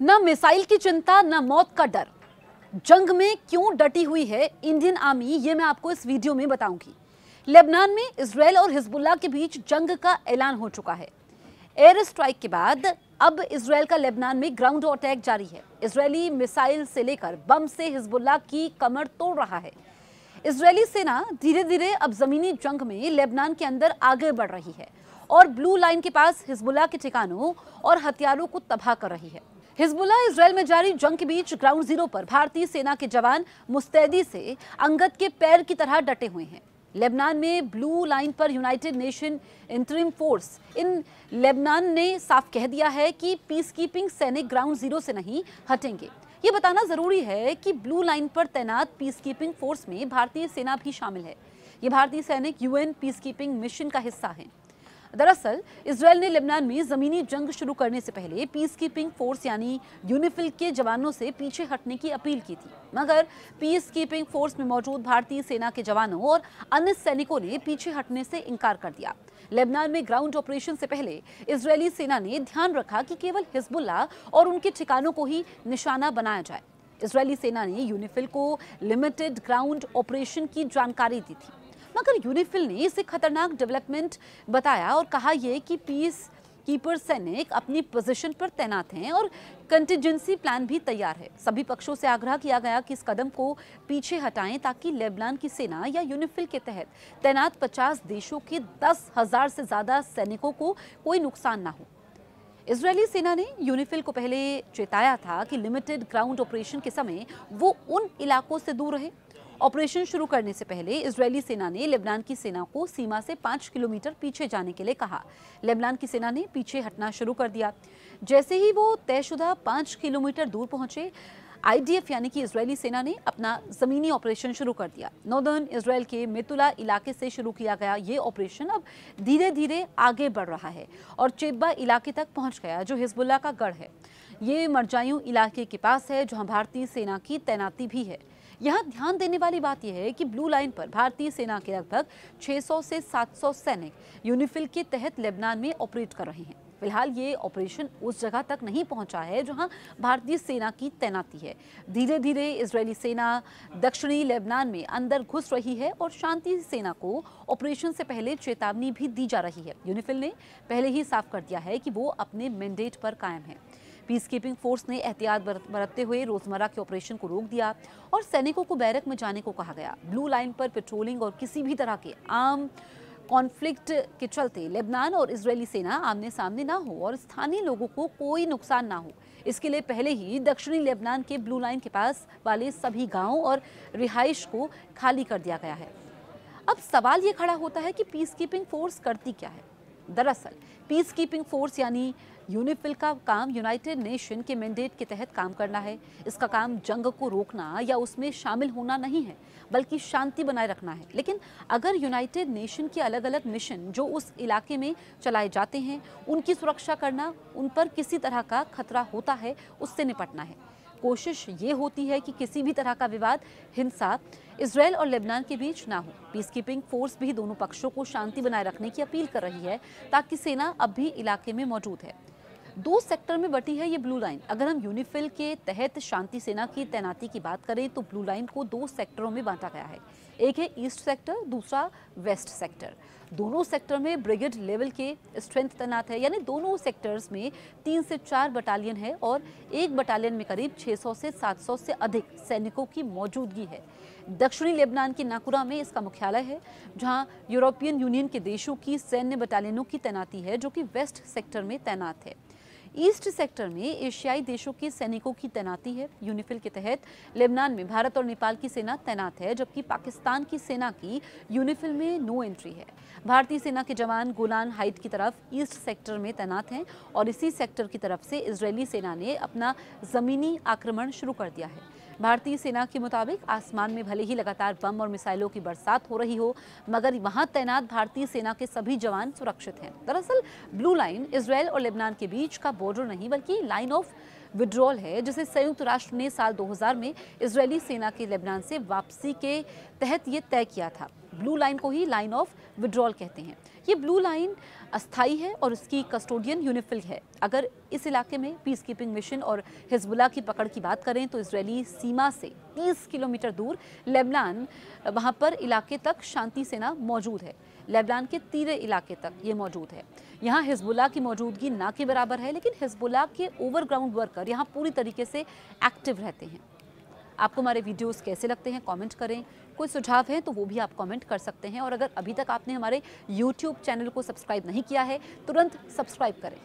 न मिसाइल की चिंता, न मौत का डर। जंग में क्यों डटी हुई है इंडियन आर्मी, ये मैं आपको इस वीडियो में बताऊंगी। लेबनान में इजरायल और हिजबुल्लाह के बीच जंग का ऐलान हो चुका है। एयर स्ट्राइक के बाद अब इजरायल का लेबनान में ग्राउंड अटैक जारी है। इजरायली मिसाइल से लेकर बम से हिजबुल्लाह की कमर तोड़ रहा है। इजरायली सेना धीरे धीरे अब जमीनी जंग में लेबनान के अंदर आगे बढ़ रही है और ब्लू लाइन के पास हिजबुल्लाह के ठिकानों और हथियारों को तबाह कर रही है। हिजबुल्लाह इजरायल में जारी जंग के बीच ग्राउंड जीरो पर भारतीय सेना के जवान मुस्तैदी से अंगद के पैर की तरह डटे हुए हैं। लेबनान में ब्लू लाइन पर United nation interim force in Lebanon ने साफ कह दिया है कि पीस कीपिंग सैनिक ग्राउंड जीरो से नहीं हटेंगे। ये बताना जरूरी है कि ब्लू लाइन पर तैनात पीस कीपिंग फोर्स में भारतीय सेना भी शामिल है। ये भारतीय सैनिक यूएन पीस कीपिंग मिशन का हिस्सा है। दरअसल इजरायल ने लेबनान में जमीनी जंग शुरू करने से पहले पीस कीपिंग फोर्स यानी यूनिफिल के जवानों से पीछे हटने की अपील की थी, मगर पीस कीपिंग फोर्स में मौजूद भारतीय सेना के जवानों और अन्य सैनिकों ने पीछे हटने से इनकार कर दिया। लेबनान में ग्राउंड ऑपरेशन से पहले इजरायली सेना ने ध्यान रखा कि केवल हिजबुल्लाह और उनके ठिकानों को ही निशाना बनाया जाए। इजरायली सेना ने यूनिफिल को लिमिटेड ग्राउंड ऑपरेशन की जानकारी दी थी, मगर यूनिफिल ने इसे खतरनाक डेवलपमेंट बताया और कहा यह कि पीस कीपर सैनिक अपनी पोजीशन पर तैनात हैं और कंटिजेंसी प्लान भी तैयार है। सभी पक्षों से आग्रह किया गया कि इस कदम को पीछे हटाएं ताकि लेबनान की सेना या यूनिफिल के तहत तैनात 50 देशों के 10,000 से ज्यादा सैनिकों को कोई नुकसान ना हो। इजरायली सेना ने यूनिफिल को पहले चेताया था कि लिमिटेड ग्राउंड ऑपरेशन के समय वो उन इलाकों से दूर रहे। ऑपरेशन शुरू करने से पहले इजरायली सेना ने लेबनान की सेना को सीमा से 5 किलोमीटर पीछे जाने के लिए कहा। लेबनान की सेना ने पीछे हटना शुरू कर दिया। जैसे ही वो तयशुदा 5 किलोमीटर दूर पहुंचे, आईडीएफ यानी कि इजरायली सेना ने अपना जमीनी ऑपरेशन शुरू कर दिया। नॉर्दर्न इजरायल के मेतुला इलाके से शुरू किया गया ये ऑपरेशन अब धीरे धीरे आगे बढ़ रहा है और चेब्बा इलाके तक पहुंच गया, जो हिजबुल्लाह का गढ़ है। ये मरजायूं इलाके के पास है, जहां भारतीय सेना की तैनाती भी है। यहाँ ध्यान देने वाली बात यह है कि ब्लू लाइन पर भारतीय सेना के लगभग 600 से 700 सैनिक यूनिफिल के तहत लेबनान में ऑपरेट कर रहे हैं। फिलहाल ये ऑपरेशन उस जगह तक नहीं पहुंचा है जहां भारतीय सेना की तैनाती है। धीरे धीरे इजरायली सेना दक्षिणी लेबनान में अंदर घुस रही है और शांति सेना को ऑपरेशन से पहले चेतावनी भी दी जा रही है। यूनिफिल ने पहले ही साफ कर दिया है कि वो अपने मैंडेट पर कायम है। पीस कीपिंग फोर्स ने एहतियात बरतते हुए रोजमर्रा के ऑपरेशन को रोक दिया और सैनिकों को बैरक में जाने को कहा गया। ब्लू लाइन पर पेट्रोलिंग और किसी भी तरह के आम कॉन्फ्लिक्ट के चलते लेबनान और इजरायली सेना आमने सामने ना हो और स्थानीय लोगों को कोई नुकसान ना हो, इसके लिए पहले ही दक्षिणी लेबनान के ब्लू लाइन के पास वाले सभी गांवों और रिहाइश को खाली कर दिया गया है। अब सवाल ये खड़ा होता है कि पीस कीपिंग फोर्स करती क्या है। दरअसल पीस कीपिंग फोर्स यानी यूनिफिल का काम यूनाइटेड नेशन के मैंडेट के तहत काम करना है। इसका काम जंग को रोकना या उसमें शामिल होना नहीं है, बल्कि शांति बनाए रखना है। लेकिन अगर यूनाइटेड नेशन के अलग अलग मिशन जो उस इलाके में चलाए जाते हैं, उनकी सुरक्षा करना, उन पर किसी तरह का खतरा होता है, उससे निपटना है। कोशिश ये होती है कि किसी भी तरह का विवाद, हिंसा इजरायल और लेबनान के बीच ना हो। पीस कीपिंग फोर्स भी दोनों पक्षों को शांति बनाए रखने की अपील कर रही है ताकि सेना अब भी इलाके में मौजूद है। 2 सेक्टर में बटी है ये ब्लू लाइन। अगर हम यूनिफिल के तहत शांति सेना की तैनाती की बात करें तो ब्लू लाइन को 2 सेक्टरों में बांटा गया है। एक है ईस्ट सेक्टर, दूसरा वेस्ट सेक्टर। दोनों सेक्टर में ब्रिगेड लेवल के स्ट्रेंथ तैनात है, यानी दोनों सेक्टर्स में 3 से 4 बटालियन है और एक बटालियन में करीब 600 से 700 से अधिक सैनिकों की मौजूदगी है। दक्षिणी लेबनान के नाकुरा में इसका मुख्यालय है, जहां यूरोपियन यूनियन के देशों की सैन्य बटालियनों की तैनाती है, जो कि वेस्ट सेक्टर में तैनात है। ईस्ट सेक्टर में एशियाई देशों के सैनिकों की तैनाती है। यूनिफिल के तहत लेबनान में भारत और नेपाल की सेना तैनात है, जबकि पाकिस्तान की सेना की यूनिफिल में नो एंट्री है। भारतीय सेना के जवान गोलान हाइट की तरफ ईस्ट सेक्टर में तैनात हैं और इसी सेक्टर की तरफ से इजरायली सेना ने अपना जमीनी आक्रमण शुरू कर दिया है। भारतीय सेना के मुताबिक आसमान में भले ही लगातार बम और मिसाइलों की बरसात हो रही हो, मगर वहां तैनात भारतीय सेना के सभी जवान सुरक्षित हैं। दरअसल ब्लू लाइन इजरायल और लेबनान के बीच का बॉर्डर नहीं, बल्कि लाइन ऑफ विड्रॉल है, जिसे संयुक्त राष्ट्र ने साल 2000 में इजरायली सेना की लेबनान से वापसी के तहत ये तय किया था। ब्लू लाइन को ही लाइन ऑफ विड्रॉल कहते हैं। ये ब्लू लाइन अस्थायी है और इसकी कस्टोडियन यूनिफिल है। अगर इस इलाके में पीस कीपिंग मिशन और हिजबुल्लाह की पकड़ की बात करें तो इजरायली सीमा से 30 किलोमीटर दूर लेबनान, वहाँ पर इलाके तक शांति सेना मौजूद है। लेबनान के तीरे इलाके तक ये मौजूद है। यहाँ हिजबुल्लाह की मौजूदगी ना के बराबर है, लेकिन हिजबुल्लाह के ओवरग्राउंड वर्कर यहाँ पूरी तरीके से एक्टिव रहते हैं। आपको हमारे वीडियोस कैसे लगते हैं कमेंट करें। कोई सुझाव है तो वो भी आप कमेंट कर सकते हैं। और अगर अभी तक आपने हमारे YouTube चैनल को सब्सक्राइब नहीं किया है, तुरंत सब्सक्राइब करें।